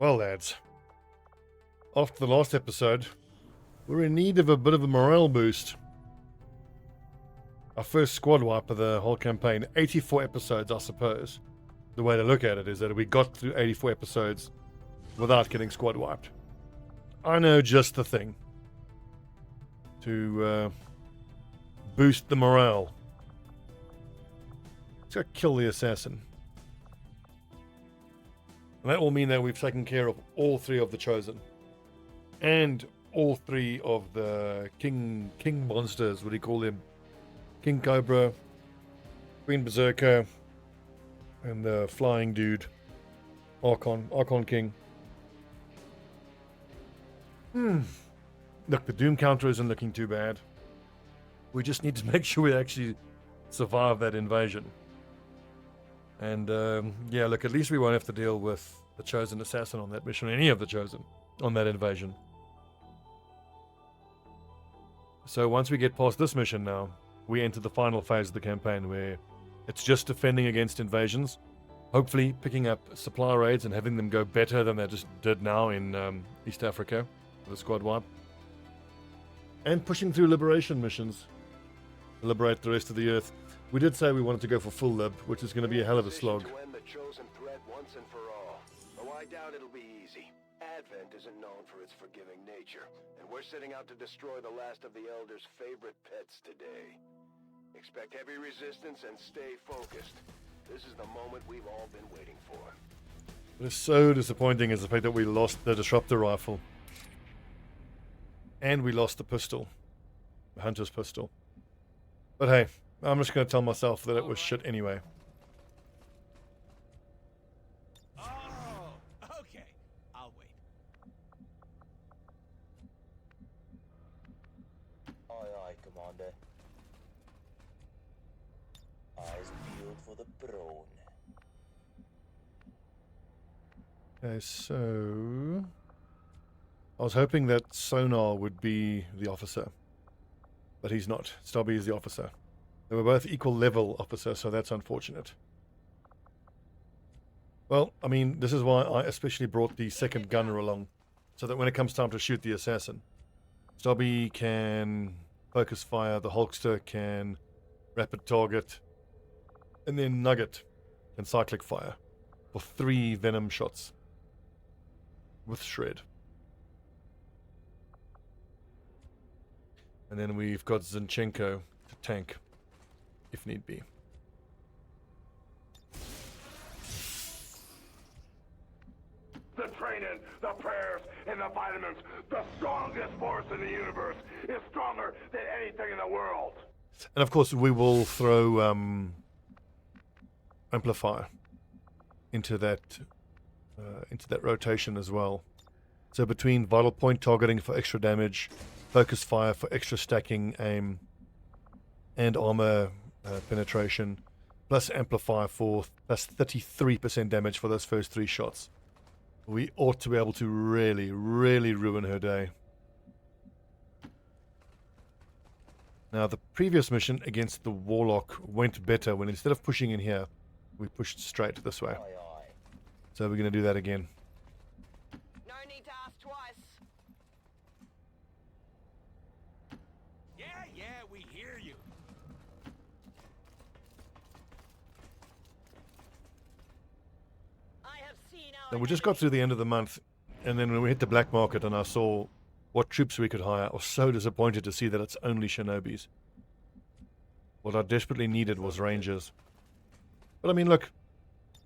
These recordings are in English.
Well, lads, after the last episode, we're in need of a bit of a morale boost. Our first squad wipe of the whole campaign, 84 episodes, I suppose. The way to look at it is that we got through 84 episodes without getting squad wiped. I know just the thing to boost the morale. Let's go kill the assassin. And that will mean that we've taken care of all three of the Chosen. And all three of the King monsters, what do you call them? King Cobra, Queen Berserker, and the flying dude, Archon King. Look, the Doom counter isn't looking too bad. We just need to make sure we actually survive that invasion. And yeah, look, at least we won't have to deal with the Chosen Assassin on that mission, or any of the Chosen on that invasion. So once we get past this mission now, we enter the final phase of the campaign where it's just defending against invasions, hopefully picking up supply raids and having them go better than they just did now in East Africa, the squad wipe. And pushing through liberation missions to liberate the rest of the earth. We did say we wanted to go for full lib, which is going to be a hell of a slog. To end the Chosen threat once and for all. Though I doubt it'll be easy. Advent isn't known for its forgiving nature, and we're setting out to destroy the last of the Elder's favorite pets today. Expect heavy resistance and stay focused. This is the moment we've all been waiting for. What is so disappointing is the fact that we lost the disruptor rifle. And we lost the pistol. The hunter's pistol. But hey, I'm just going to tell myself that it was shit anyway. Oh, okay. I'll wait. Aye, aye, Commander. Eyes peeled for the brawn. Okay, so I was hoping that Sonar would be the officer, but he's not. Stobbie is the officer. They were both equal level officer, so that's unfortunate. Well, I mean, this is why I especially brought the second gunner along, so that when it comes time to shoot the assassin, Stobbie can focus fire, the Hulkster can rapid target, and then Nugget can cyclic fire for 3 venom shots with Shred. And then we've got Zinchenko to tank, if need be. The training, the prayers, and the vitamins. The strongest force in the universe is stronger than anything in the world. And of course, we will throw amplifier into that rotation as well. So between vital point targeting for extra damage, focus fire for extra stacking aim, and armor penetration, plus amplifier for plus 33% damage for those first 3 shots, we ought to be able to really, really ruin her day. Now, the previous mission against the Warlock went better when instead of pushing in here, we pushed straight this way. Aye, aye. So we're going to do that again. No need to ask twice. Yeah, we hear you. I have seen our So we just got through the end of the month, and then when we hit the black market and I saw what troops we could hire, I was so disappointed to see that it's only shinobis. What I desperately needed was rangers. But I mean, look,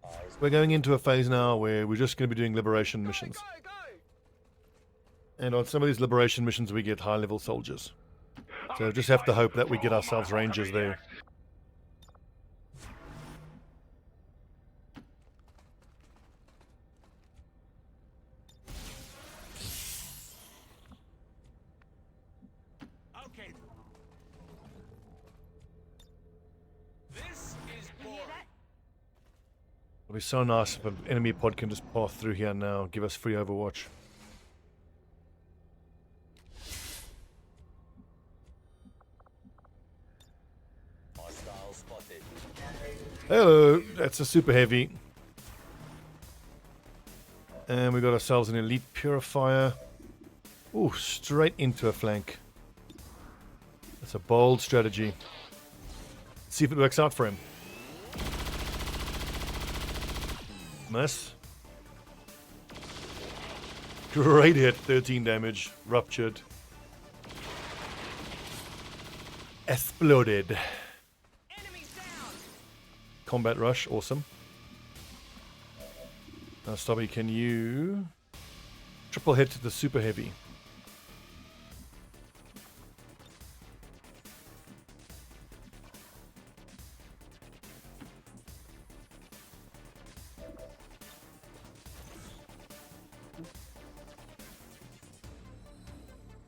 Eyes we're going into a phase now where we're just going to be doing liberation missions. Go! And on some of these liberation missions we get high-level soldiers. So just have to hope that we get ourselves rangers there. Okay. This is boring. It'll be so nice if an enemy pod can just pass through here now, give us free Overwatch. hostile spotted. Hello, that's a super heavy. And we got ourselves an elite purifier. Ooh, straight into a flank. That's a bold strategy. Let's see if it works out for him. Miss. Great hit, 13 damage. Ruptured. Exploded. Enemies down. Combat rush, awesome. Now, Stobbie, can you triple hit the super heavy?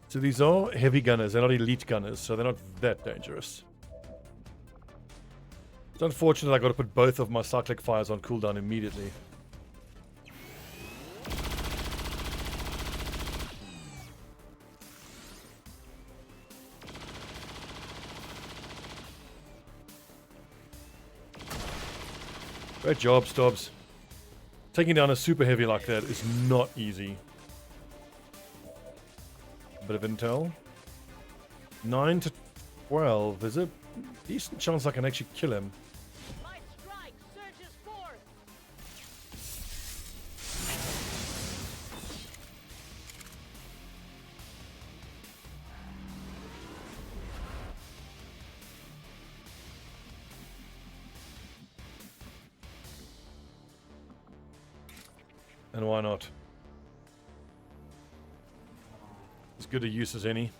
So these are heavy gunners, they're not elite gunners, so they're not that dangerous. It's unfortunate I got to put both of my cyclic fires on cooldown immediately. Great job, Stobbs. Taking down a super heavy like that is not easy. Bit of intel. 9 to 12. There's a decent chance I can actually kill him. My strike surges forth. And why not? As good a use as any.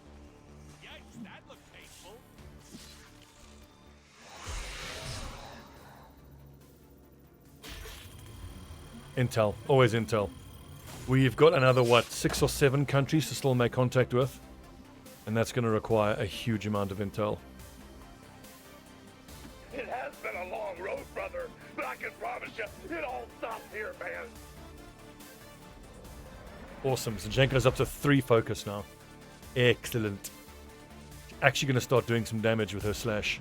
Yikes, that looked painful. Intel. Always intel. We've got another, what, 6 or 7 countries to still make contact with. And that's going to require a huge amount of intel. It has been a long road, brother, but I can promise you, it all stops here, man. Awesome. Zinchenko's up to 3 focus now. Excellent. Actually going to start doing some damage with her slash.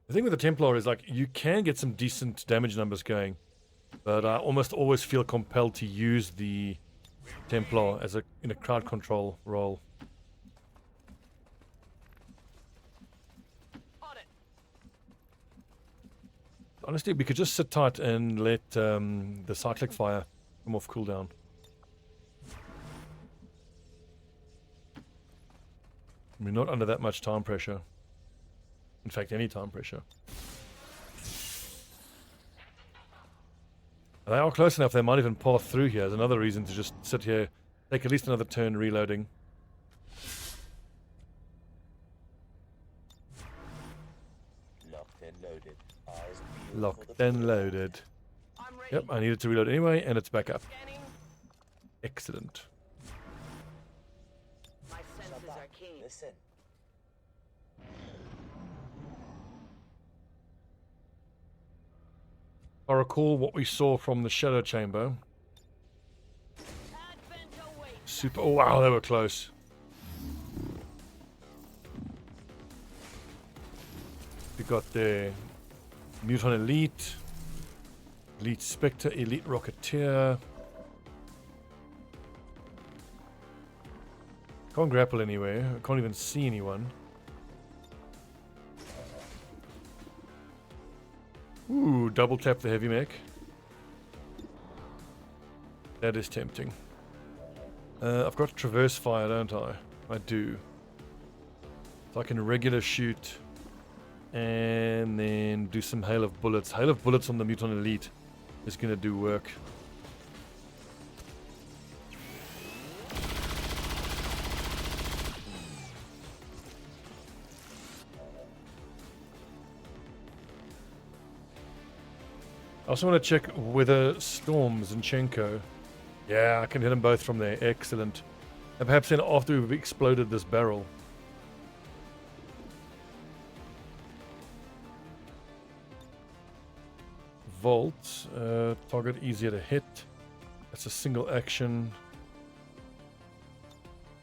The thing with the Templar is, like, you can get some decent damage numbers going, but I almost always feel compelled to use the Templar as in a crowd control role. On it. Honestly, we could just sit tight and let the cyclic fire come off cooldown. We're not under that much time pressure. In fact, any time pressure. They are close enough, they might even pass through here. There's another reason to just sit here, take at least another turn reloading. Locked and loaded. Eyes peeled for Locked the and probe. loaded. I'm ready. Yep, I needed to reload anyway, and it's back up. Scanning. Excellent. My senses Shut up. are keen. Listen. I recall what we saw from the Shadow Chamber. Advent awaits. Super. Oh, wow, they were close. We got the Muton Elite, Elite Spectre, Elite Rocketeer. Can't grapple anywhere. I can't even see anyone. Ooh, double tap the heavy mech. That is tempting. I've got traverse fire, don't I? I do. So I can regular shoot and then do some hail of bullets. Hail of bullets on the Muton Elite is going to do work. I also want to check whether Storm Zinchenko. Yeah, I can hit them both from there. Excellent. And perhaps then after we've exploded this barrel. Volt. Target easier to hit. That's a single action.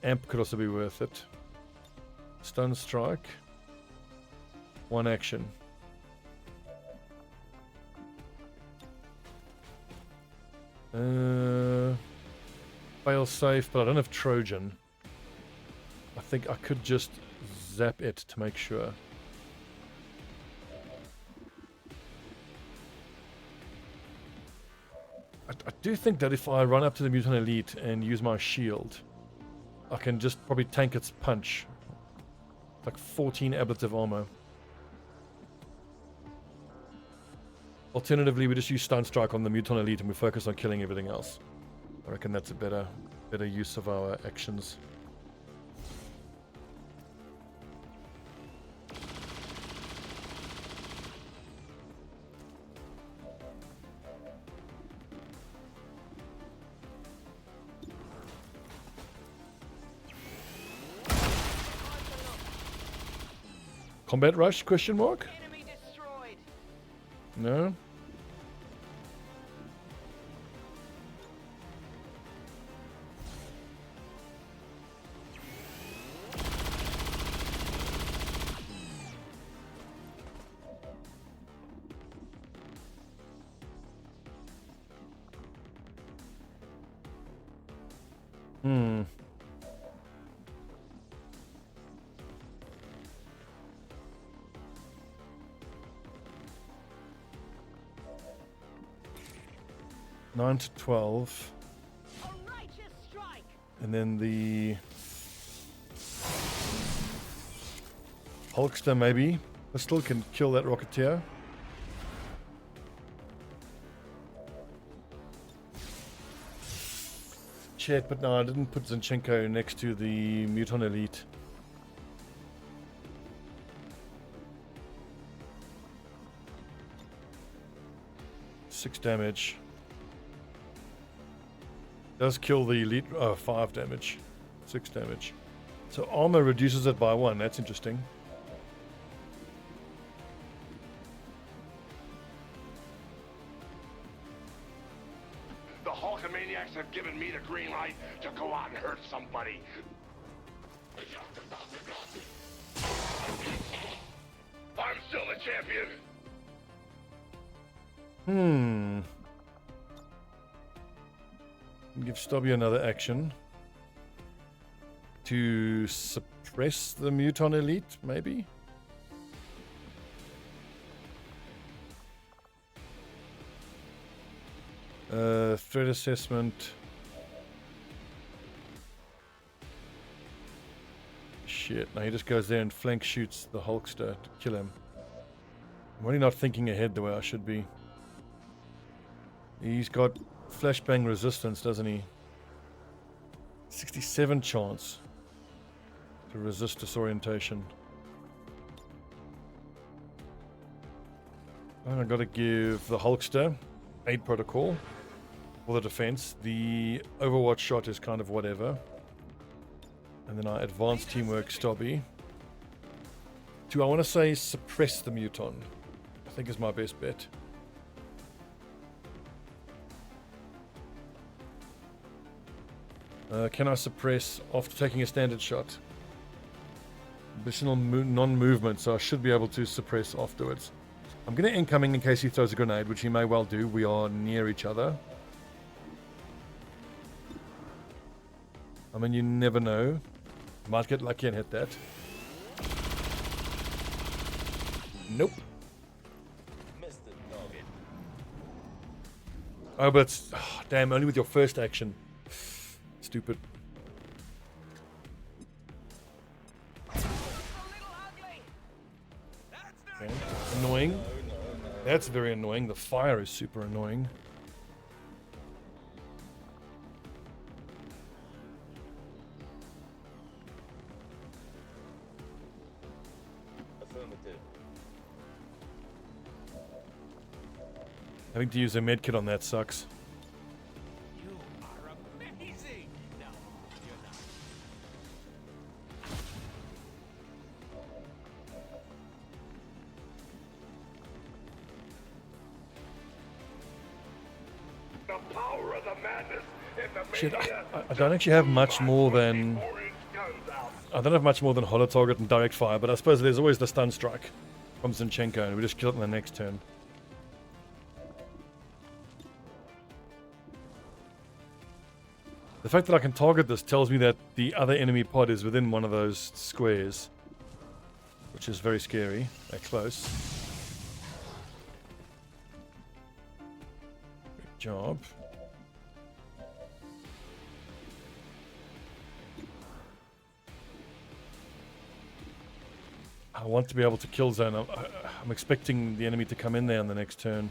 Amp could also be worth it. Stun strike. One action. Fail safe, but I don't have Trojan. I think I could just zap it to make sure. I do think that if I run up to the Mutant Elite and use my shield, I can just probably tank its punch. Like 14 ablative armor. Alternatively, we just use Stun Strike on the Mutant Elite and we focus on killing everything else. I reckon that's a better use of our actions. Combat rush? Question mark? Enemy destroyed. No. Hmm. Nine to 12. A righteous strike. And then the Hulkster maybe. Pistol can kill that Rocketeer. Shit, but no, I didn't put Zinchenko next to the Mutant Elite. Six damage. Does kill the elite. Oh, 5 damage. 6 damage. So armor reduces it by 1. That's interesting. The Hulkamaniacs have given me the green light to go out and hurt somebody. I'm still the champion. Give Stobbie another action. To suppress the Mutant Elite, maybe? Threat assessment. Shit, now he just goes there and flank shoots the Hulkster to kill him. I'm really not thinking ahead the way I should be. He's got flashbang resistance, doesn't he? 67 chance to resist disorientation. And I've got to give the Hulkster aid protocol for the defense. The Overwatch shot is kind of whatever. And then our advanced teamwork Stobbie. I want to say suppress the Muton. I think is my best bet. Can I suppress after taking a standard shot? Additional non-movement, so I should be able to suppress afterwards. I'm going to incoming in case he throws a grenade, which he may well do. We are near each other. I mean, you never know. Might get lucky and hit that. Nope. Missed the target. Oh, but it's... Oh, damn, only with your first action. Stupid. A little ugly. Okay. Annoying. That's very annoying. The fire is super annoying. Affirmative. Having to use a medkit on that sucks. You are amazing. No, you're not. The power of the madness in the Shit, mania. I don't actually have much more than... 4-inch guns out. I don't have much more than holo target and direct fire, but I suppose there's always the stun strike from Zinchenko, and we just kill it in the next turn. The fact that I can target this tells me that the other enemy pod is within one of those squares, which is very scary. They're close. Good job. I want to be able to kill zone. I'm expecting the enemy to come in there on the next turn.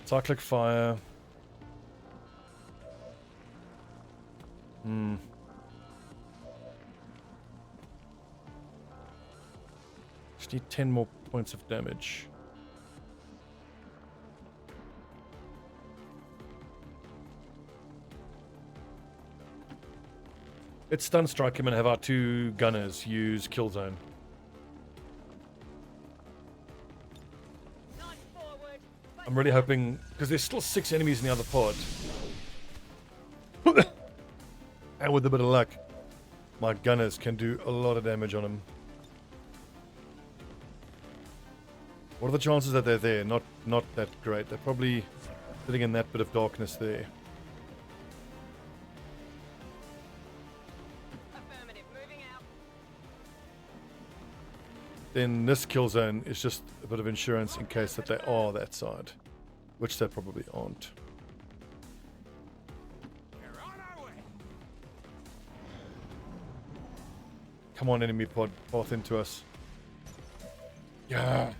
Cyclic fire. Just need 10 more points of damage. Let's stun strike him and have our 2 gunners use kill zone. Not forward, but I'm really hoping, because there's still 6 enemies in the other pod. And with a bit of luck, my gunners can do a lot of damage on him. What are the chances that they're there? Not that great. They're probably sitting in that bit of darkness there. affirmative, moving out. Then this kill zone is just a bit of insurance in case that they are that side, which they probably aren't. We're on our way. Come on, enemy pod, path into us. Yeah.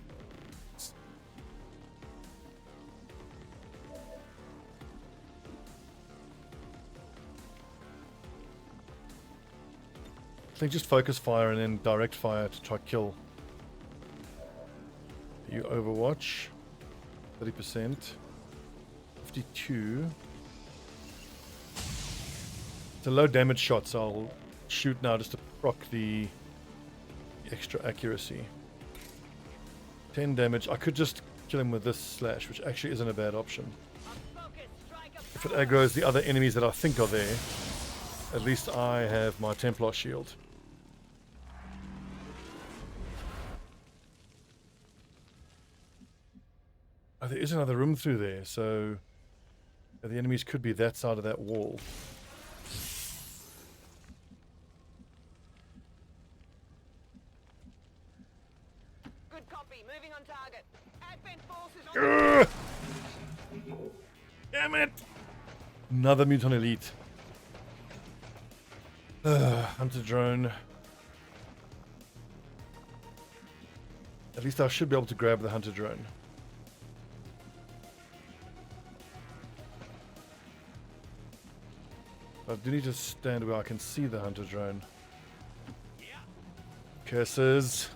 I think just focus fire and then direct fire to try kill. You overwatch. 30%. 52. It's a low damage shot, so I'll shoot now just to proc the extra accuracy. 10 damage. I could just kill him with this slash, which actually isn't a bad option. A focus strike of If it aggroes the other enemies that I think are there, at least I have my Templar shield. Oh, there is another room through there, so the enemies could be that side of that wall. good copy, moving on target. Advent forces on Damn it! Another Muton Elite. Hunter drone. At least I should be able to grab the Hunter drone. I do need to stand where I can see the Hunter drone. Curses.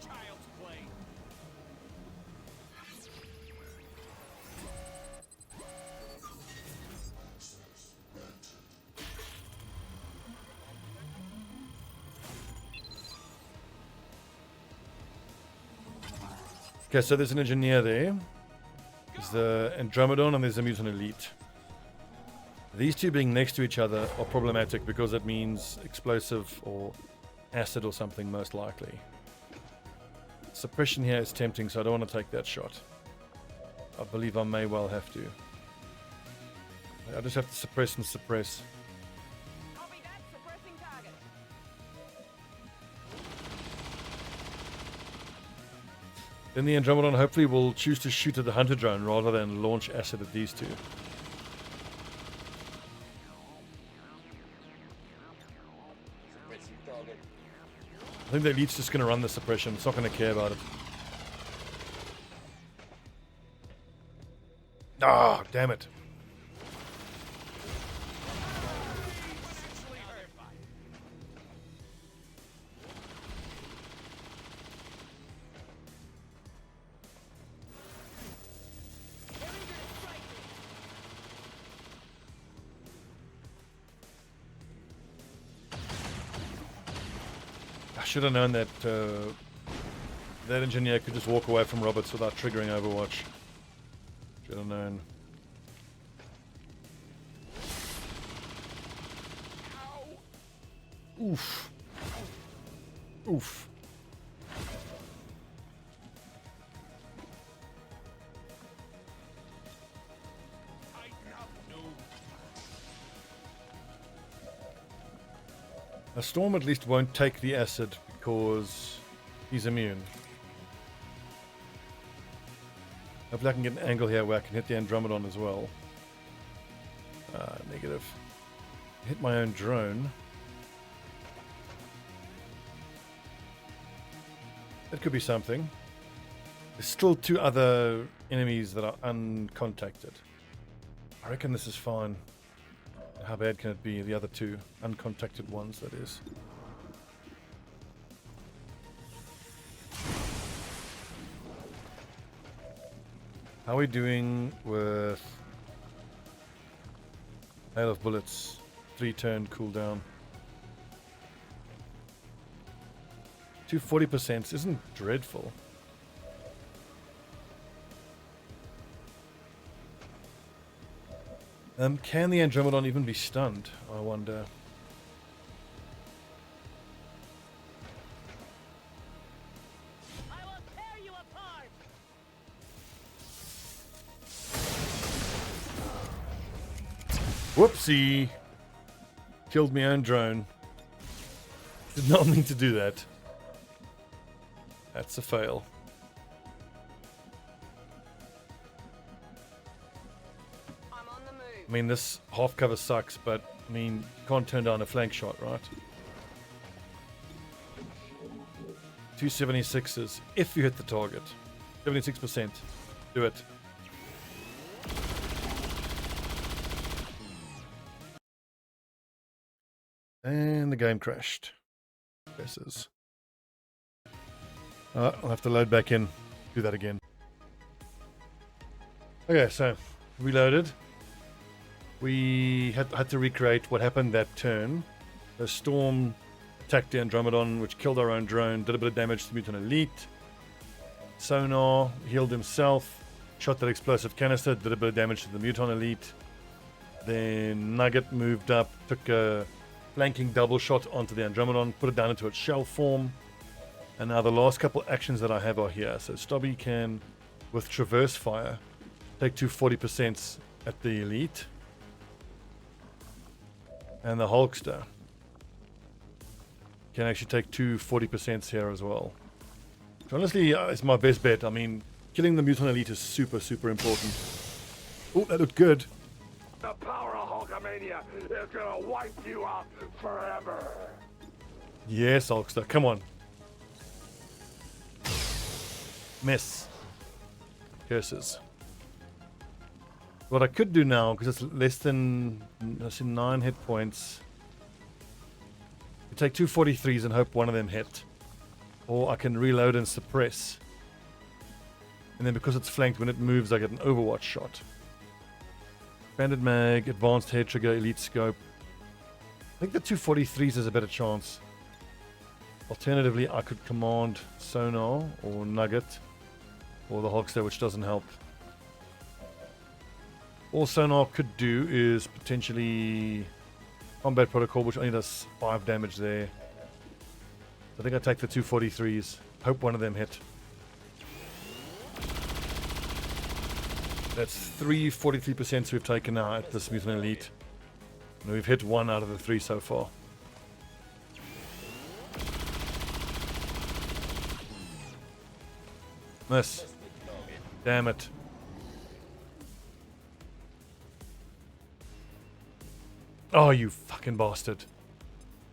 Child's play. Okay, so there's an engineer there. There's the Andromedon and there's a Mutant Elite. These two being next to each other are problematic because it means explosive or acid or something most likely. Suppression here is tempting, so I don't want to take that shot. I believe I may well have to. I just have to suppress and suppress. Copy that, suppressing target. Then the Andromedon hopefully will choose to shoot at the Hunter drone rather than launch acid at these two. Suppressing target. I think the Elite's just going to run the suppression. It's not going to care about it. Ah, damn it. Essentially hurt by it. They're eager to strike me. I should have known that that engineer could just walk away from Roberts without triggering Overwatch. Should have known. Oof. Oof. A Storm at least won't take the acid because he's immune. Hopefully I can get an angle here where I can hit the Andromedon as well. Negative. Hit my own drone. That could be something. There's still 2 other enemies that are uncontacted. I reckon this is fine. How bad can it be? The other 2 uncontacted ones, that is. How are we doing with Hail of Bullets? 3-turn cooldown. 240% isn't dreadful. Can the Andromedon even be stunned? I wonder. I will tear you apart. Whoopsie! Killed my own drone. Did not mean to do that. That's a fail. I'm on the move. I mean, this half cover sucks, but I mean, you can't turn down a flank shot, right? 276s if you hit the target. 76%. Do it. And the game crashed. Presses. I'll have to load back in. Do that again. Okay, so reloaded. We had to recreate what happened that turn. The Storm attacked the Andromedon, which killed our own drone, did a bit of damage to Mutant Elite. Sonar healed himself, shot that explosive canister, did a bit of damage to the Mutant Elite. Then Nugget moved up, took a flanking double shot onto the Andromedon, put it down into its shell form. And now the last couple actions that I have are here. So Stobbie can, with Traverse Fire, take 240% at the Elite. And the Hulkster can actually take 240% here as well. So honestly, it's my best bet. I mean, killing the Mutant Elite is super, super important. Oh, that looked good. The power of Hulkamania is gonna wipe you out forever. Yes, Hulkster, come on. Miss. Curses. What I could do now, because it's less than 9 hit points, you take 243s and hope one of them hit. Or I can reload and suppress. And then because it's flanked, when it moves, I get an Overwatch shot. Banded mag, advanced head trigger, elite scope. I think the 243s is a better chance. Alternatively, I could command Sonar or Nugget or the Hulkster, which doesn't help. All Sonar could do is potentially Combat Protocol, which only does 5 damage there. I think I take the 243s. Hope one of them hit. That's 43% we've taken now at this Mutant Elite. And we've hit 1 out of the 3 so far. Miss. Damn it. Oh, you fucking bastard.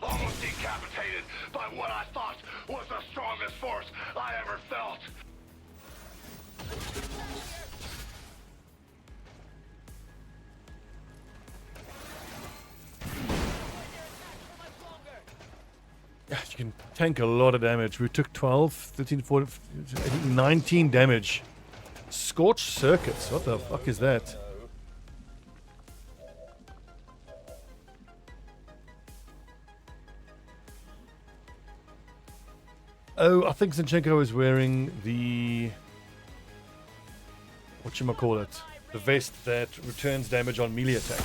Almost decapitated by what I thought was the strongest force I ever felt. Yeah, you can tank a lot of damage. We took 12, 13, 14, 18, 19 damage. Scorched circuits. What the fuck is that? Oh, I think Zinchenko is wearing the... whatchamacallit? The vest that returns damage on melee attack.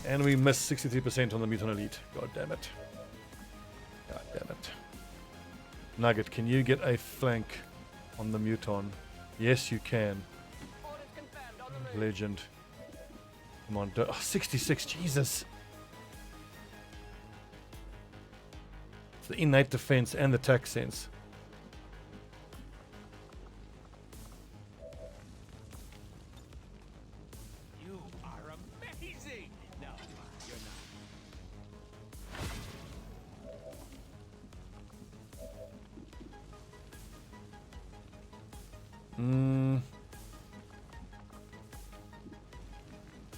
And we missed 63% on the Mutant Elite. God damn it. God damn it. Nugget, can you get a flank on the Muton? Yes, you can. Orders confirmed on the move. Legend. Come on. 66. Jesus. It's the innate defense and the attack sense. You are amazing! No, you're not.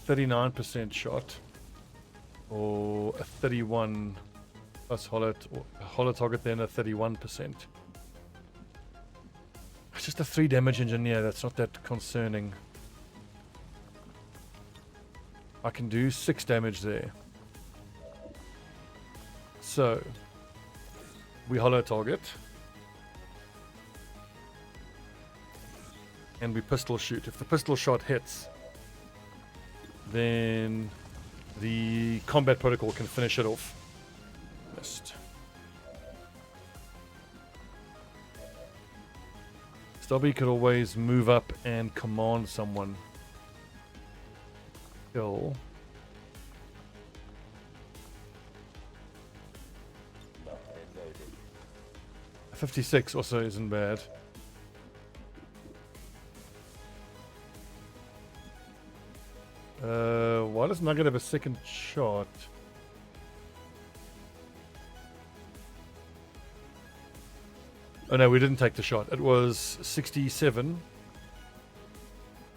39% shot, or a 31 plus hollow target, then a 31%. It's just a 3 damage engineer. That's not that concerning. I can do 6 damage there. So we hollow target. And we pistol shoot. If the pistol shot hits, then the combat protocol can finish it off. Missed. Stobbie could always move up and command someone. Kill. Locked and loaded. 56 also isn't bad. Why does Nugget have a second shot? Oh no, we didn't take the shot. It was 67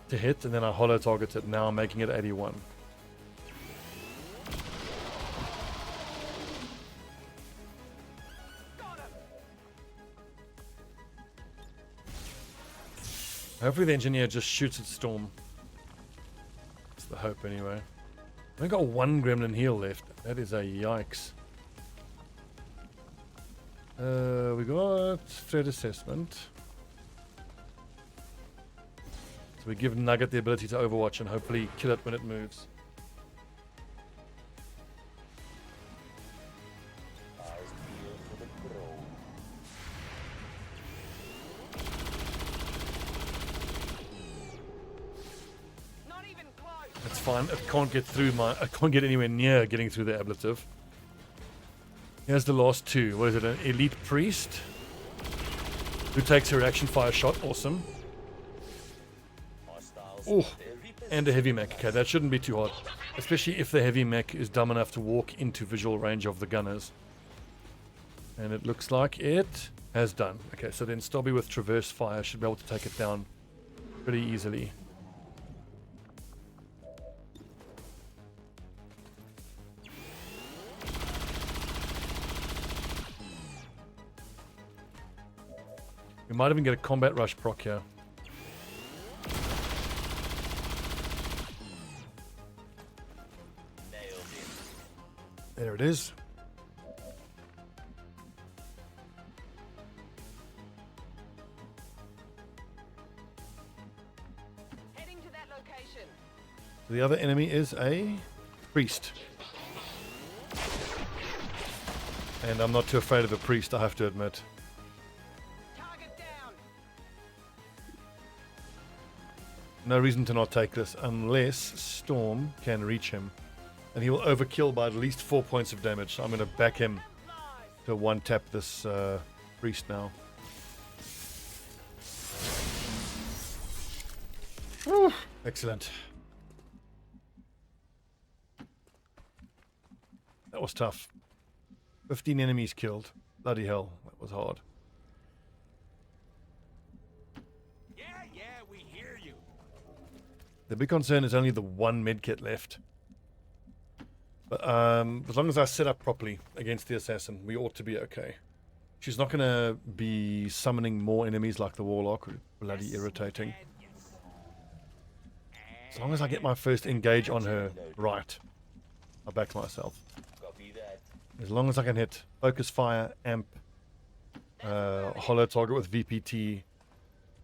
to hit, and then I hollow targeted. Now I'm making it 81. Hopefully the engineer just shoots at Storm. That's the hope anyway. We got 1 gremlin heal left. That is a yikes. We got threat assessment. So we give Nugget the ability to overwatch and hopefully kill it when it moves. Eyes peeled for the crow. Not even close. That's fine. It can't get through I can't get anywhere near getting through the ablative. Here's the last 2. What is it? An elite priest who takes her reaction fire shot. Awesome. Hostiles. Oh, Reapers. and a heavy mech. Okay, that shouldn't be too hard. Especially if the heavy mech is dumb enough to walk into visual range of the gunners. And it looks like it has done. Okay, so then Stobbie with traverse fire should be able to take it down pretty easily. We might even get a combat rush proc here. Nailed it. There it is. Heading to that location. The other enemy is a priest. And I'm not too afraid of a priest, I have to admit. Target down. No reason to not take this unless Storm can reach him. And he will overkill by at least 4 points of damage. So I'm going to back him Lies. to one-tap this priest now. Whew, excellent. That was tough. 15 enemies killed. Bloody hell, that was hard. Yeah, we hear you. The big concern is only the 1 medkit left. But as long as I set up properly against the assassin, we ought to be okay. She's not going to be summoning more enemies like the warlock. Bloody irritating. And yes. As long as I get my first engage on her right, I'll back myself. Copy that. As long as I can hit focus fire, amp, hollow target with VPT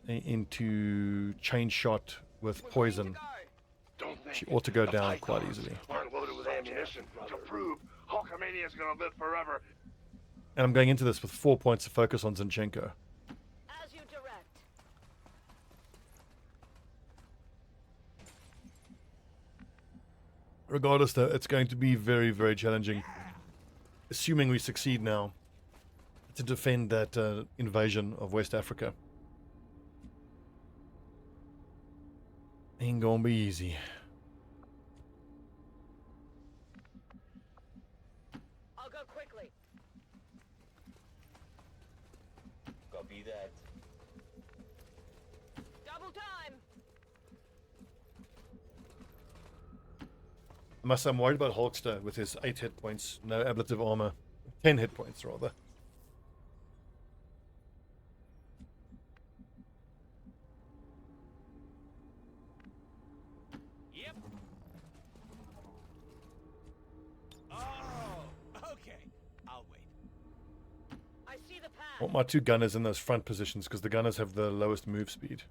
into chain shot with poison, Don't think she ought to go down quite easily. aren't loaded with ammunition to prove Hulkamania's gonna live forever. And I'm going into this with 4 points of focus on Zinchenko. As you direct. Regardless, though, it's going to be very, very challenging. Assuming we succeed now. to defend that invasion of West Africa. Ain't gonna be easy. I'll go quickly. Copy that. Double time. I must say, I'm worried about Hulkster with his 8 hit points, no ablative armor. 10 hit points, rather. Yep. Oh, okay. I'll wait. I see the path. I want my 2 gunners in those front positions because the gunners have the lowest move speed.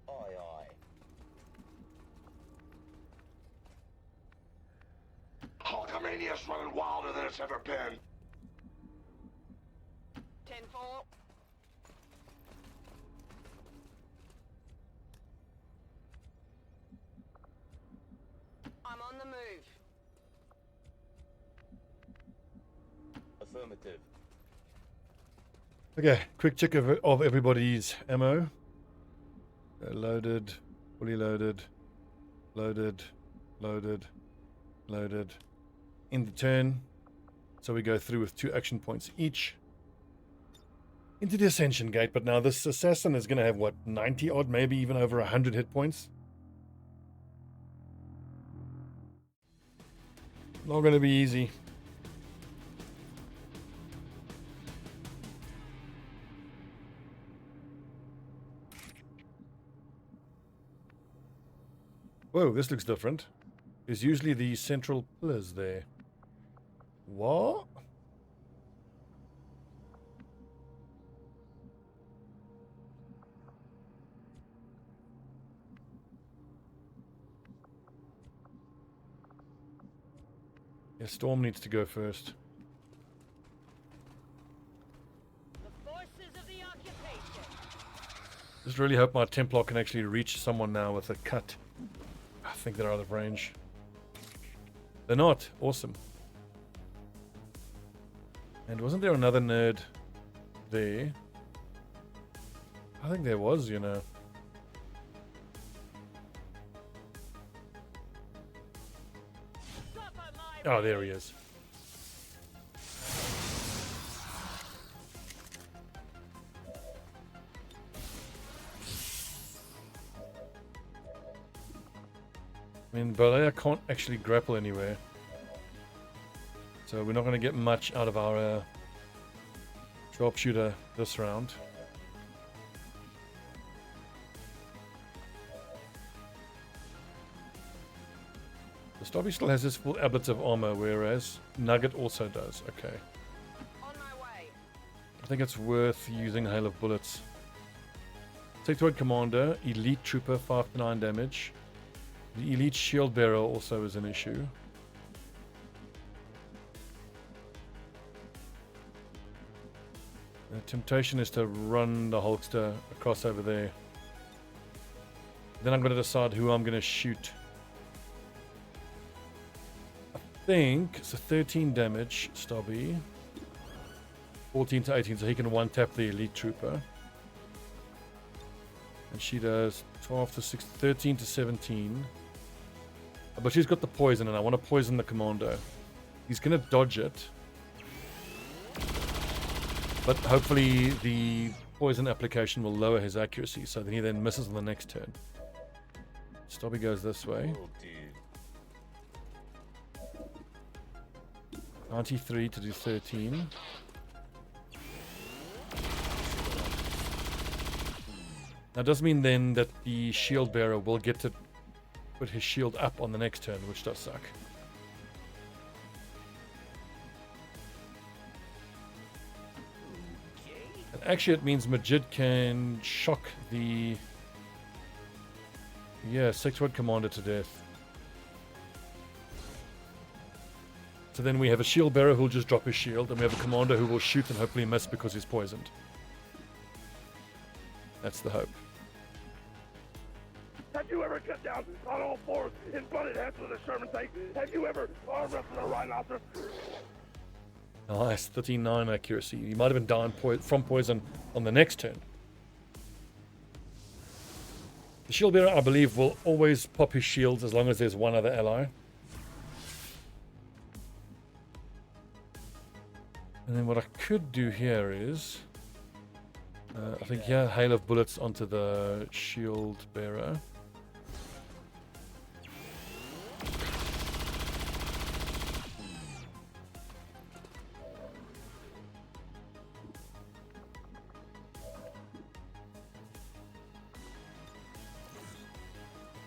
Aye, aye. Hulkamania's running wilder than it's ever been. 10-4. I'm on the move. Affirmative. Okay, quick check of everybody's ammo. Loaded, fully loaded, loaded, loaded, loaded. In the turn. So we go through with 2 action points each. Into the Ascension Gate, but now this assassin is going to have, what, 90 odd, maybe even over 100 hit points? Not going to be easy. Whoa, this looks different. There's usually the central pillars there. What? Yeah, Storm needs to go first. The forces of the occupation. Just really hope my Templar can actually reach someone now with a cut. I think they're out of range. They're not. Awesome. And wasn't there another nerd there? I think there was, you know. Suffer my Oh, there he is. I mean, Balea can't actually grapple anywhere. So we're not going to get much out of our sharpshooter this round. The Stobbie still has his full ablative armor, whereas Nugget also does. Okay. on my way. I think it's worth using Hail of Bullets. Sectoid Commander, Elite Trooper, 5 to 9 damage. The Elite Shield Bearer also is an issue. The temptation is to run the Hulkster across over there. Then I'm going to decide who I'm going to shoot. I think it's a 13 damage, Stobbie. 14 to 18, so he can one-tap the Elite Trooper. And she does 12 to 6, 13 to 17. But she's got the poison, and I want to poison the Commando. He's going to dodge it. But hopefully the poison application will lower his accuracy, so that he then misses on the next turn. Stobbie goes this way. Oh, dude. 93 to do 13. That does mean then that the shield bearer will get to put his shield up on the next turn, which does suck. And actually it means Majid can shock the Sectoid Commander to death. So then we have a shield bearer who'll just drop his shield, and we have a commander who will shoot and hopefully miss because he's poisoned. That's the hope. Have you ever cut down on all fours and butted heads with a Sherman tank? Have you ever arm wrestled a rhinoceros? Nice, 39 accuracy. You might have been down from poison on the next turn. The shield bearer, I believe, will always pop his shields as long as there's one other ally. And then what I could do here is, I think here, hail of bullets onto the shield bearer.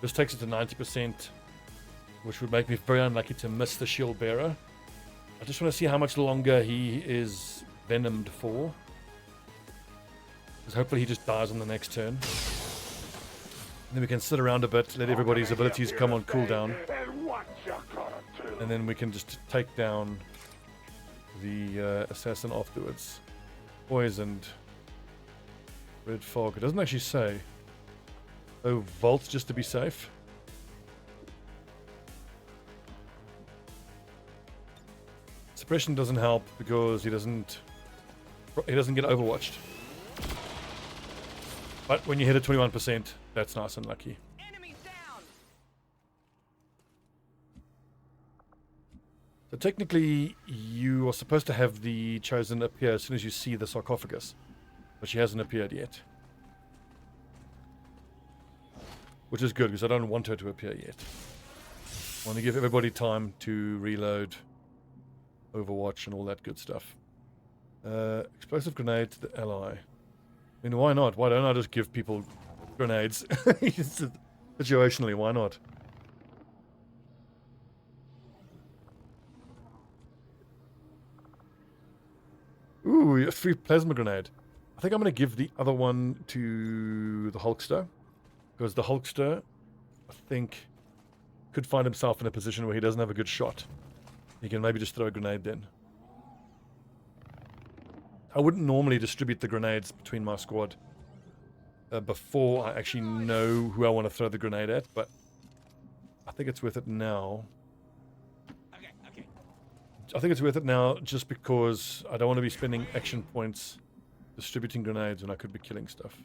This takes it to 90%, which would make me very unlucky to miss the shield bearer. I just want to see how much longer he is venomed for. Because hopefully he just dies on the next turn. And then we can sit around a bit, let everybody's abilities come on cooldown. And then we can just take down the assassin afterwards. Poisoned. Red fog. It doesn't actually say. Oh, vault just to be safe. Suppression doesn't help because he doesn't get overwatched. But when you hit a 21%, that's nice and lucky. Enemies down. So technically, you are supposed to have the chosen appear as soon as you see the sarcophagus, but she hasn't appeared yet. Which is good, because I don't want her to appear yet. I want to give everybody time to reload, overwatch, and all that good stuff. Explosive grenade to the ally. I mean, why not? Why don't I just give people grenades? Situationally, why not? Ooh, a free plasma grenade. I think I'm going to give the other one to the Hulkster. Because the Hulkster, I think, could find himself in a position where he doesn't have a good shot. He can maybe just throw a grenade then. I wouldn't normally distribute the grenades between my squad before I actually know who I want to throw the grenade at, but I think it's worth it now. Okay. I think it's worth it now just because I don't want to be spending action points distributing grenades when I could be killing stuff.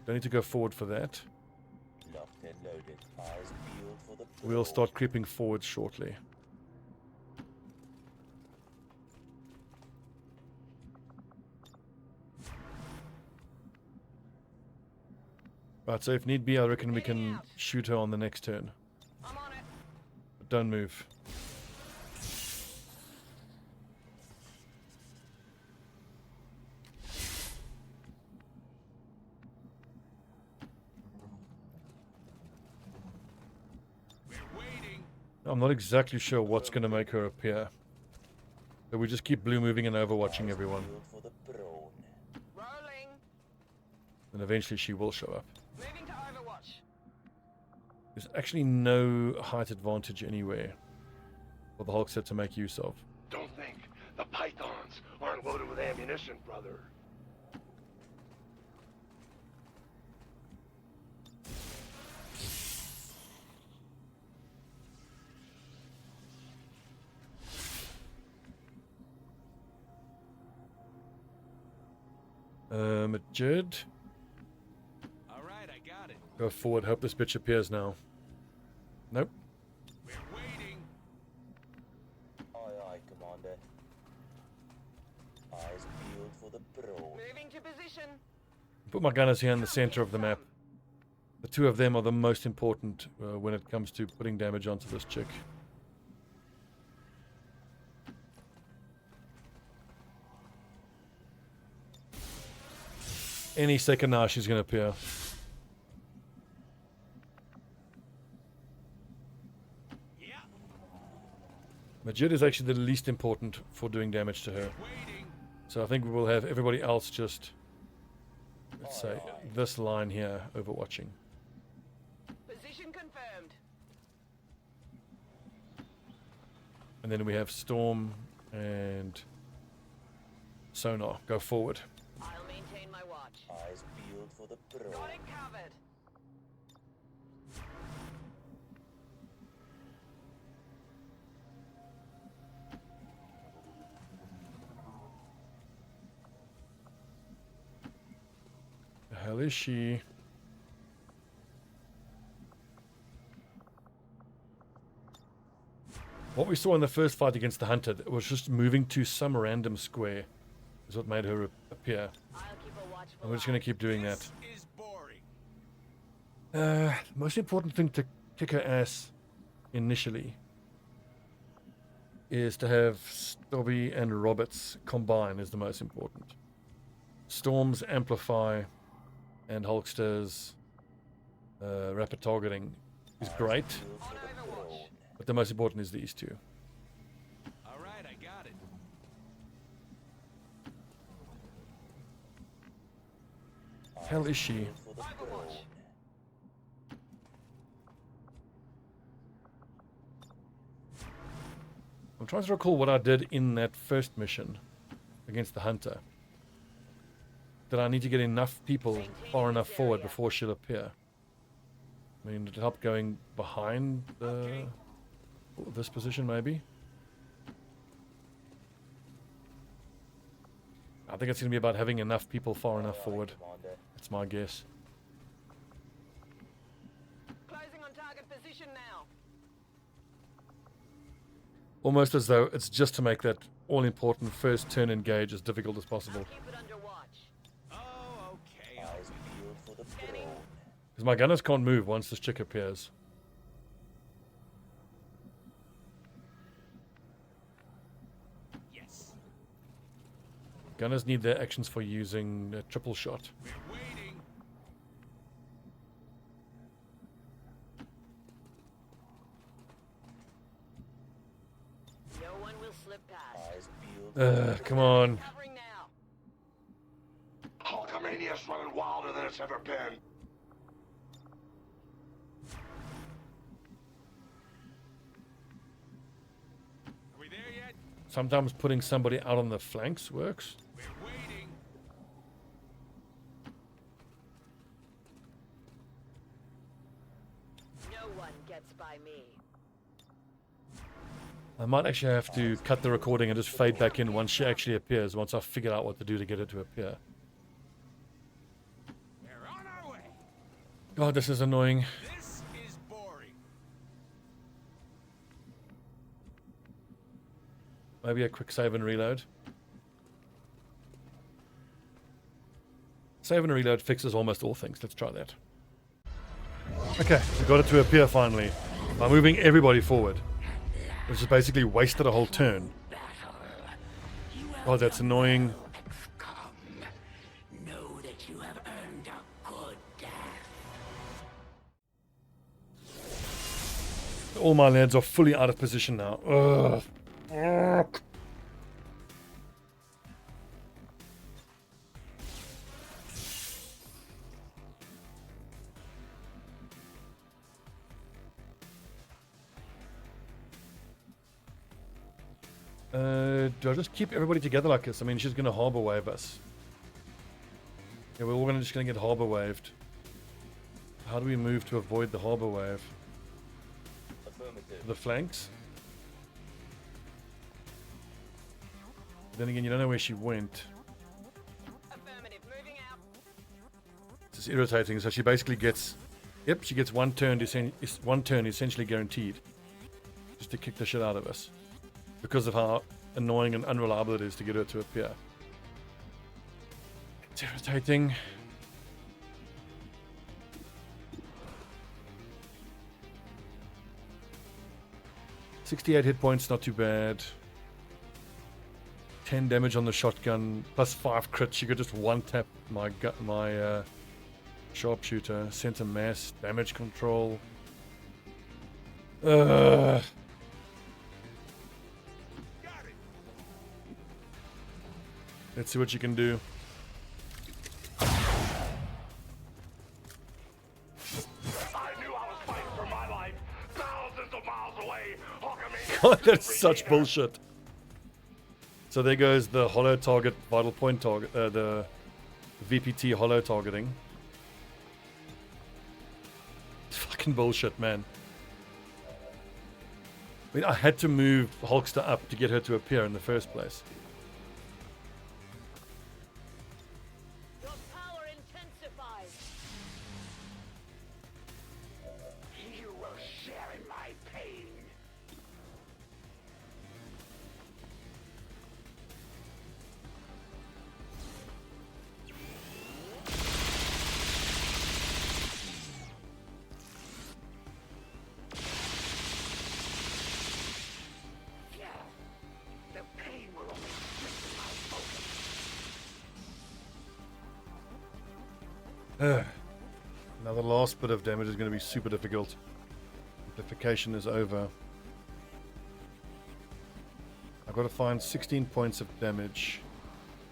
Don't need to go forward for that. Locked and loaded. Eyes peeled for the We'll start creeping forward shortly. Right, so if need be, I reckon we can shoot her on the next turn. I'm on it. But don't move. I'm not exactly sure what's going to make her appear. So we just keep blue moving and overwatching everyone. for the throne. Rolling. And eventually she will show up. Moving to Overwatch. There's actually no height advantage anywhere for the Hulkster to make use of. Don't think the pythons aren't loaded with ammunition, brother. Jed, All right, I got it. go forward. Hope this bitch appears now. Nope. We're waiting. Aye, aye, Commander. Eyes peeled for the throne. Moving to position. Put my gunners here in the center of the map. The two of them are the most important when it comes to putting damage onto this chick. Any second now she's going to appear. Yeah. Majid is actually the least important for doing damage to her. Waiting. So I think we will have everybody else just, let's say, this line here overwatching. Position confirmed. And then we have Storm and Sonar. Go forward. I'll maintain my watch. Eyes peeled for the throne. Got it covered. hell is she? What we saw in the first fight against the hunter was just moving to some random square is what made her appear. I'll keep a watchful And we're just going to keep doing that. This is boring. The most important thing to kick her ass initially is to have Stobbie and Roberts combine is the most important. Storm's amplify and Hulkster's rapid targeting is great, On Overwatch. but the most important is these two. All right, I got it. Hell is she? For the Overwatch. throne. I'm trying to recall what I did in that first mission against the hunter. Did I need to get enough people far enough forward before she'll appear? I mean, did it help going behind this position, maybe? I think it's going to be about having enough people far enough forward. Commander. That's my guess. Closing on target position now. Almost as though it's just to make that all-important first turn engage as difficult as possible. Keep it under watch. Oh, okay. I'll Eyes peeled for the throne. Because my gunners can't move once this chick appears. Yes. Gunners need their actions for using a triple shot. We're waiting. No one will slip past. Eyes peeled. Come on. Covering now. Hulkamania's running wilder than it's ever been. Are we there yet? Sometimes putting somebody out on the flanks works. We're waiting. No one gets by me. I might actually have to cut the recording and just fade back in once she actually appears, once I've figured out what to do to get her to appear. We're on our way. God, this is annoying. This is boring. Maybe a quick save and reload. Save and reload fixes almost all things. Let's try that. Okay, we got it to appear finally by moving everybody forward. Which is basically wasted a whole turn. God, that's annoying. XCOM. Know that you have earned a good death. All my lads are fully out of position now. Ugh. Ugh. Do I just keep everybody together like this? I mean, she's going to harbor wave us. Yeah, we're all just going to get harbor waved. How do we move to avoid the harbor wave? Affirmative. The flanks? Then again, you don't know where she went. Affirmative. Moving out. It's just irritating. So she basically gets... Yep, she gets one turn essentially guaranteed. Just to kick the shit out of us. Because of how annoying and unreliable it is to get her to appear. It's irritating. .68 hit points, not too bad. 10 damage on the shotgun, plus 5 crits. She could just one-tap my sharpshooter. Center mass, damage control. Got it. Let's see what you can do. I knew I was fighting for my life. Thousands of miles away. Hulkamania. God, that's such bullshit. So there goes the hollow target, vital point target, the VPT hollow targeting. It's fucking bullshit, man. I mean, I had to move Hulkster up to get her to appear in the first place. Your power intensifies. Now the last bit of damage is going to be super difficult. Amplification is over. I've got to find 16 points of damage.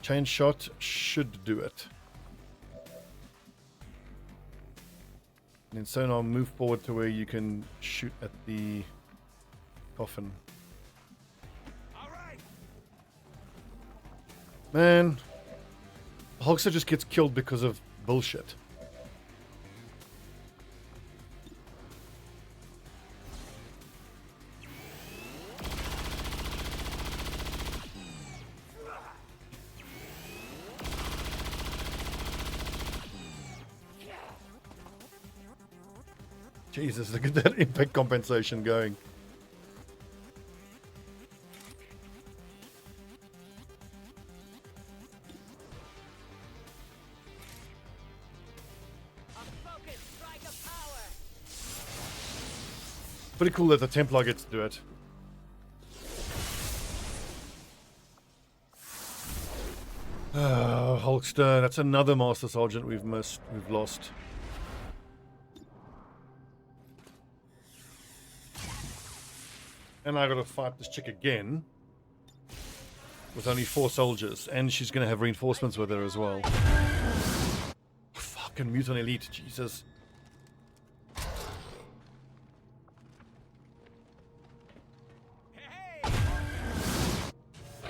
Chain shot should do it. And then so now move forward to where you can shoot at the coffin. All right. Man, Hulkster just gets killed because of bullshit. Jesus, look at that impact compensation going. Pretty cool that the Templar gets to do it. Hulkster, that's another Master Sergeant we've lost. And I gotta fight this chick again with only 4 soldiers, and she's gonna have reinforcements with her as well. Fucking Mutant Elite, Jesus.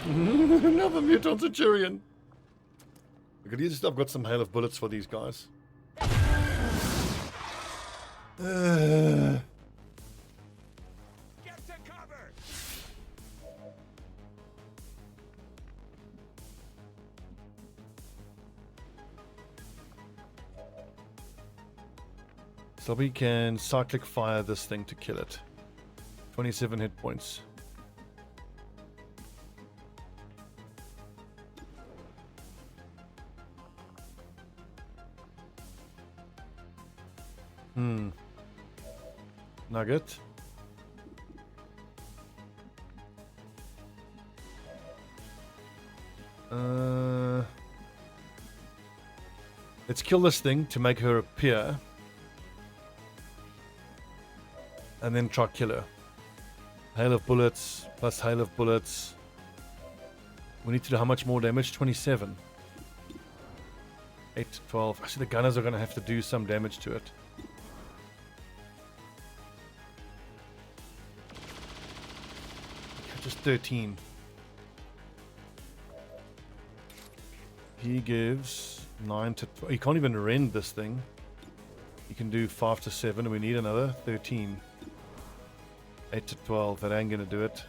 Another Mutant Centurion. Look at least I've got some hail of bullets for these guys. Get to cover. Stobbie can cyclic fire this thing to kill it. 27 hit points. Nugget. Let's kill this thing to make her appear. And then try kill her. Hail of bullets plus hail of bullets. We need to do how much more damage? 27. 8 to 12. Actually, the gunners are going to have to do some damage to it. Just 13. He gives 9 to 12. You can't even rend this thing. You can do 5 to 7. We need another 13. 8 to 12. That ain't going to do it.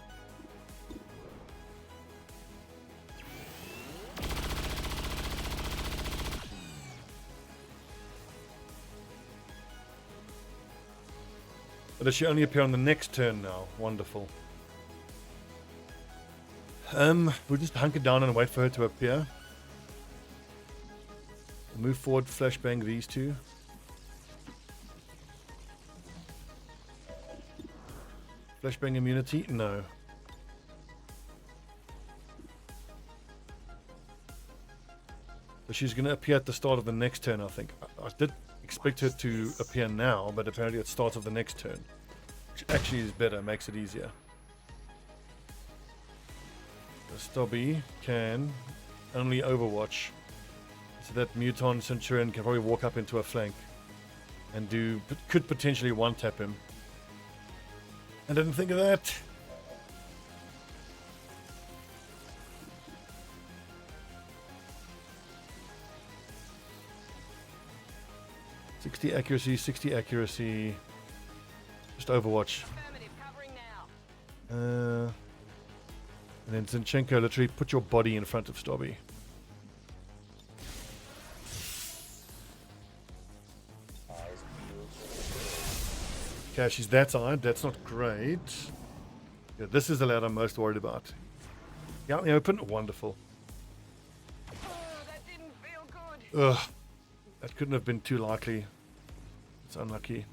But does she only appear on the next turn now? Wonderful. We'll just hunker down and wait for her to appear. Move forward, flashbang these two. Flashbang immunity? No. So she's going to appear at the start of the next turn, I think. I did expect her to appear now, but apparently it starts of the next turn. Which actually is better, makes it easier. Stobbie can only overwatch, so that Mutant Centurion can probably walk up into a flank and could potentially one-tap him. I didn't think of that. .60 accuracy. Just overwatch. And then Zinchenko, literally put your body in front of Stobbie. Okay, she's that side. That's not great. Yeah, this is the lad I'm most worried about. Out in the open? Wonderful. That didn't feel good. Ugh. That couldn't have been too likely. It's unlucky.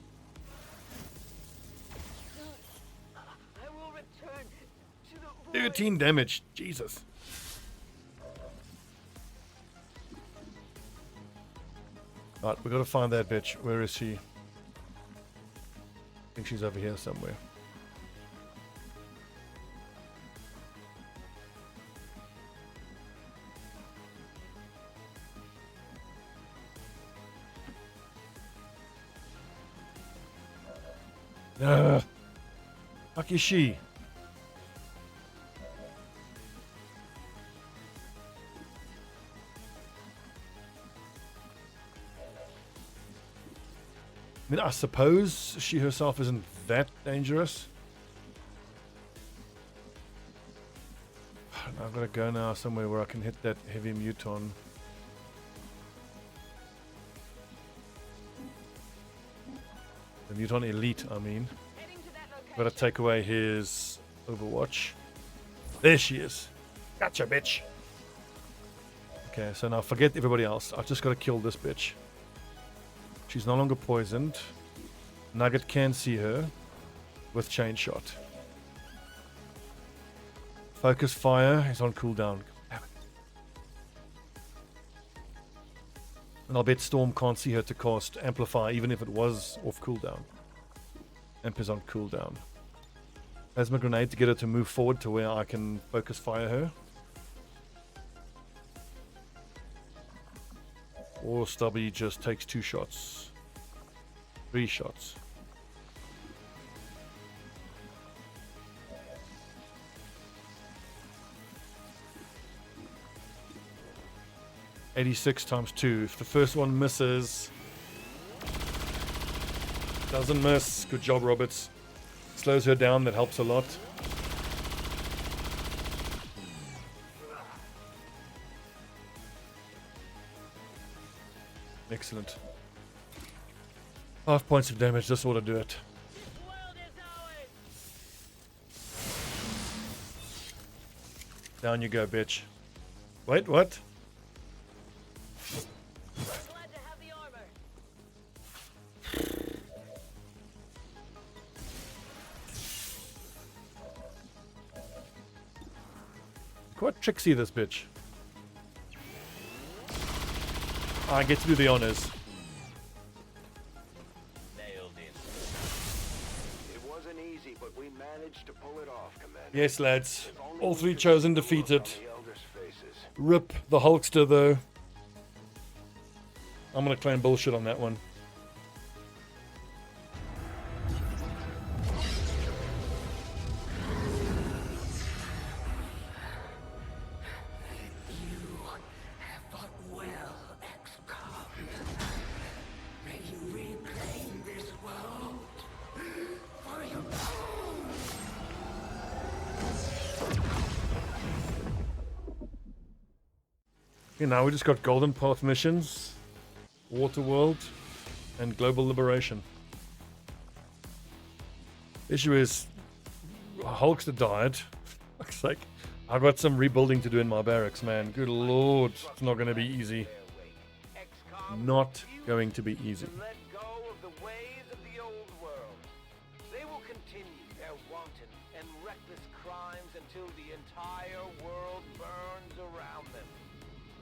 I will return to the 13 damage. Jesus. Alright, we gotta find that bitch. Where is she? I think she's over here somewhere. Fuck is she? I mean, I suppose she herself isn't that dangerous. I've got to go now somewhere where I can hit that heavy muton. The muton elite, I mean. Got to take away his Overwatch. There she is. Gotcha, bitch. Okay, so now forget everybody else. I've just got to kill this bitch. She's no longer poisoned. Nugget can see her with chain shot. Focus fire is on cooldown. And I'll bet Storm can't see her to cast Amplify even if it was off cooldown. Amp is on cooldown. Plasma grenade to get her to move forward to where I can focus fire her. Or Stobbie just takes 2 shots. 3 shots. $86 times 2. If the first one misses, doesn't miss. Good job, Roberts. Slows her down. That helps a lot. Excellent. 5 points of damage. This ought to do it. Down you go, bitch. Wait, what? Glad to have the armor. Quite tricksy, this bitch. I get to do the honors. Nailed it. It wasn't easy, but we managed to pull it off, Commander. Yes, lads. All 3 chosen defeated. On the Elders' faces. Rip the Hulkster, though. I'm gonna claim bullshit on that one. You have fought well, XCOM. May you reclaim this world for your own. Okay, now we just got Golden Path missions, Waterworld, and Global Liberation. Issue is, Hulkster died. Fuck's sake. I've got some rebuilding to do in my barracks, man. Good lord, it's not going to be easy. Not going to be easy. To let go of the ways of the old world. They will continue their wanton and reckless crimes until the entire world burns around them.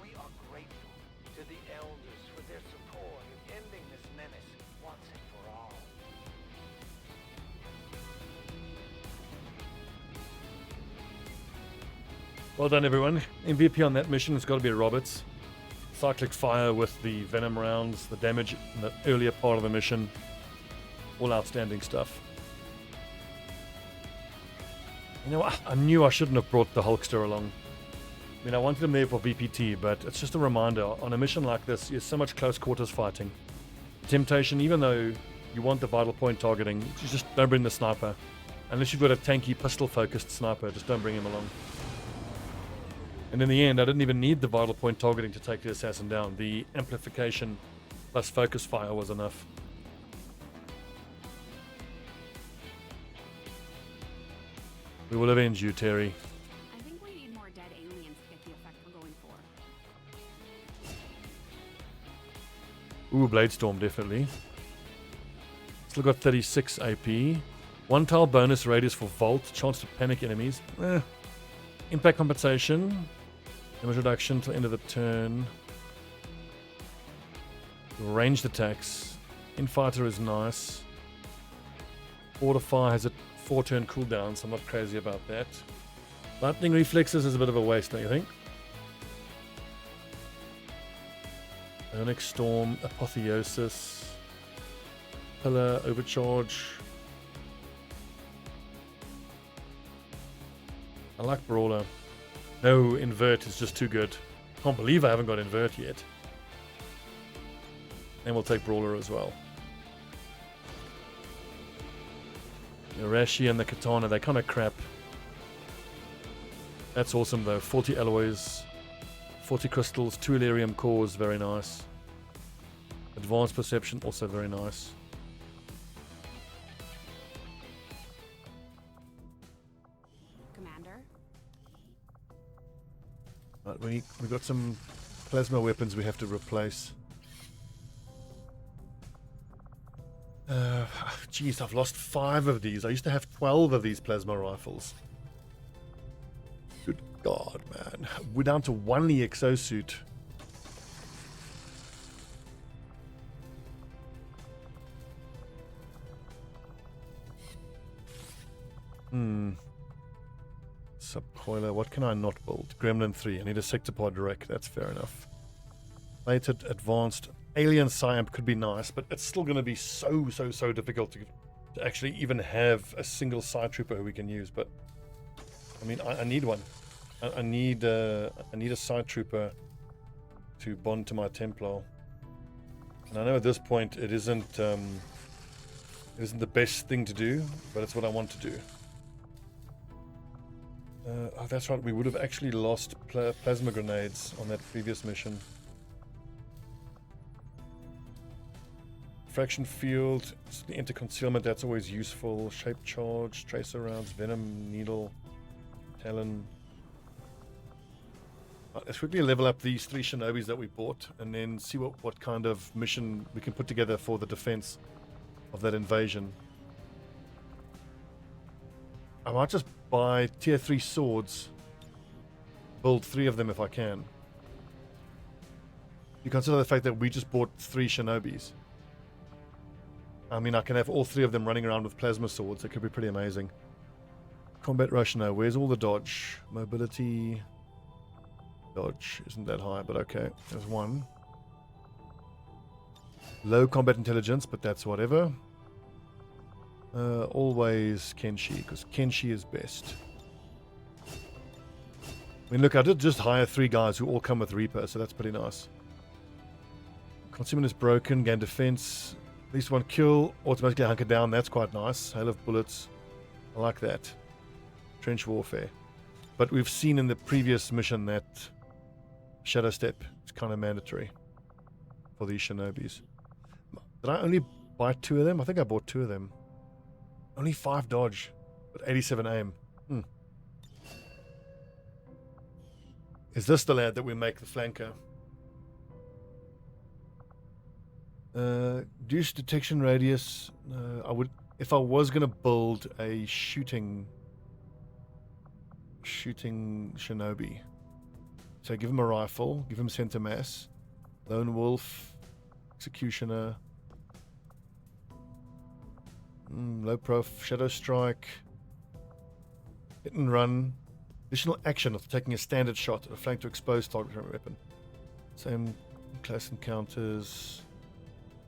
We are grateful to the elders for their support in ending this menace once and for all. Well done, everyone. MVP on that mission has got to be Roberts. Cyclic fire with the venom rounds, the damage in the earlier part of the mission. All outstanding stuff. You know what? I knew I shouldn't have brought the Hulkster along. I mean, I wanted him there for VPT, but it's just a reminder. On a mission like this, there's so much close quarters fighting. Temptation, even though you want the vital point targeting, you just don't bring the sniper. Unless you've got a tanky pistol-focused sniper, just don't bring him along. And in the end, I didn't even need the vital point targeting to take the assassin down. The amplification plus focus fire was enough. We will avenge you, Terry. I think we need more dead aliens to get the effect we're going for. Ooh, Bladestorm, definitely. Still got 36 AP. 1 tile bonus radius for Vault. Chance to panic enemies. Impact compensation. Damage reduction till end of the turn. Ranged attacks. Infighter is nice. Fortify has a 4-turn cooldown, so I'm not crazy about that. Lightning reflexes is a bit of a waste, don't you think? Onyx Storm, Apotheosis, Pillar, Overcharge. I like Brawler. No, Invert is just too good. Can't believe I haven't got Invert yet. And we'll take Brawler as well. Urashi and the Katana, they're kind of crap. That's awesome though. 40 alloys, 40 crystals, 2 Elerium cores, very nice. Advanced Perception, also very nice. Commander? Right, we got some plasma weapons we have to replace. Jeez, I've lost 5 of these. I used to have 12 of these plasma rifles. Good God, man. We're down to 1 exosuit. Subcoiler. What can I not build? Gremlin 3. I need a Sectopod Wreck. That's fair enough. Lated, advanced. Alien Psyamp could be nice, but it's still going to be so difficult to actually even have a single side trooper who we can use. But I mean, I need one. I need a side trooper to bond to my Templar. And I know at this point it isn't the best thing to do, but it's what I want to do. Oh, that's right. We would have actually lost plasma grenades on that previous mission. Fraction field, enter concealment, that's always useful. Shape charge, tracer rounds, venom, needle, talon. Right, let's quickly level up these 3 shinobis that we bought and then see what kind of mission we can put together for the defense of that invasion. I might just buy tier 3 swords, build 3 of them if I can. You consider the fact that we just bought 3 shinobis. I mean, I can have all 3 of them running around with plasma swords. It could be pretty amazing. Combat rush, no. Where's all the dodge? Mobility. Dodge isn't that high, but okay. There's 1. Low combat intelligence, but that's whatever. Always Kenshi, because Kenshi is best. I mean, look, I did just hire 3 guys who all come with Reaper, so that's pretty nice. Consumer is broken, gain defense. At least 1 kill, automatically hunker down. That's quite nice. Hail of bullets. I like that. Trench warfare. But we've seen in the previous mission that Shadow Step is kind of mandatory for these shinobis. Did I only buy 2 of them? I think I bought 2 of them. Only 5 dodge, but 87 aim. Is this the lad that we make the flanker? Reduce detection radius. I would, if I was gonna build a shooting shinobi. So give him a rifle, give him center mass, lone wolf, executioner, low prof, shadow strike, hit and run, additional action of taking a standard shot at a flank to expose target from a weapon. Same class encounters.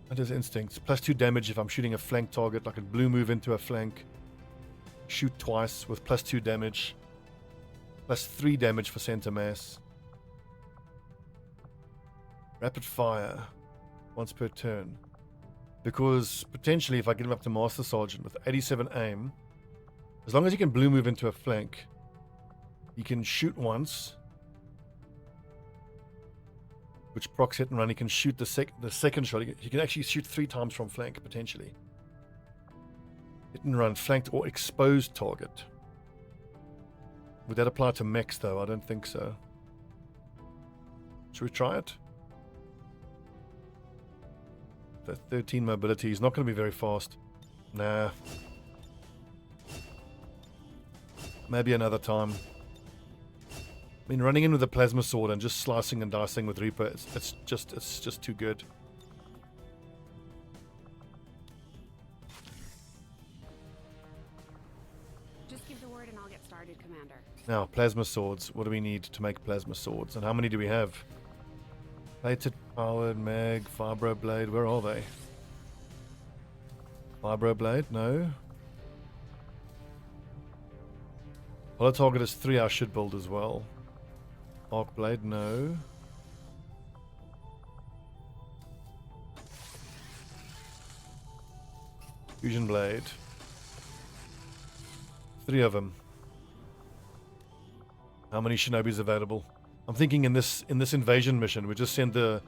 That is instincts. +2 damage if I'm shooting a flank target, like a blue move into a flank. Shoot twice with +2 damage. +3 damage for center mass. Rapid fire. Once per turn. Because potentially if I get him up to Master Sergeant with 87 aim, as long as he can blue move into a flank, he can shoot once, which procs hit and run. He can shoot the second shot. He can actually shoot 3 times from flank, potentially. Hit and run, flanked or exposed target. Would that apply to mechs, though? I don't think so. Should we try it? The 13 mobility. He's not going to be very fast. Nah. Maybe another time. I mean, running in with a plasma sword and just slicing and dicing with Reaper, it's just too good. Now, plasma swords. What do we need to make plasma swords? And how many do we have? Plated, powered, mag, vibro blade. Where are they? Vibro blade? No. Hollow target is 3. I should build as well. Arc blade? No. Fusion blade. 3 of them. How many shinobis available? I'm thinking in this invasion mission, we just send the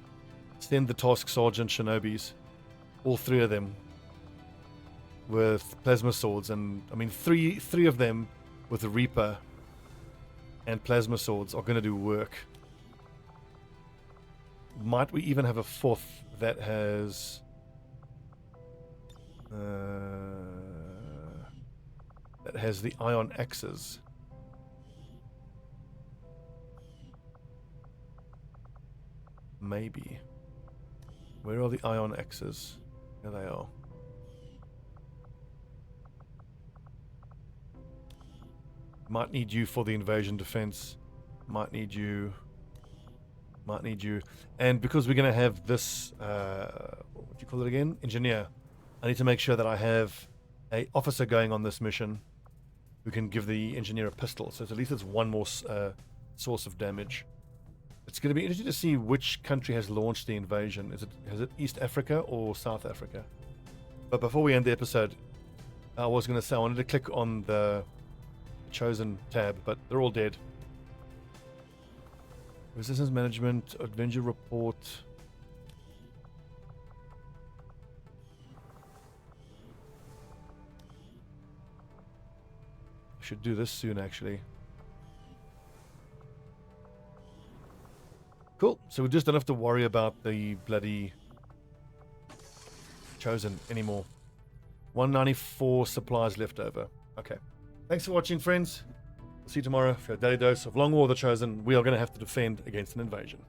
task sergeant shinobis, all 3 of them, with plasma swords, and I mean three of them with a Reaper and plasma swords are going to do work. Might we even have a 4th that has the ion axes? Maybe. Where are the ion axes? There they are. Might need you for the invasion defense. Might need you. Might need you. And because we're going to have this, what do you call it again? Engineer. I need to make sure that I have a officer going on this mission who can give the engineer a pistol. So at least it's one more source of damage. It's going to be interesting to see which country has launched the invasion. Is it East Africa or South Africa? But before we end the episode, I was going to say I wanted to click on the Chosen tab, but they're all dead. Resistance management, adventure report. I should do this soon, actually. Cool. So we just don't have to worry about the bloody Chosen anymore. 194 supplies left over. Okay. Thanks for watching, friends. We'll see you tomorrow for a daily dose of Long War of the Chosen. We are going to have to defend against an invasion.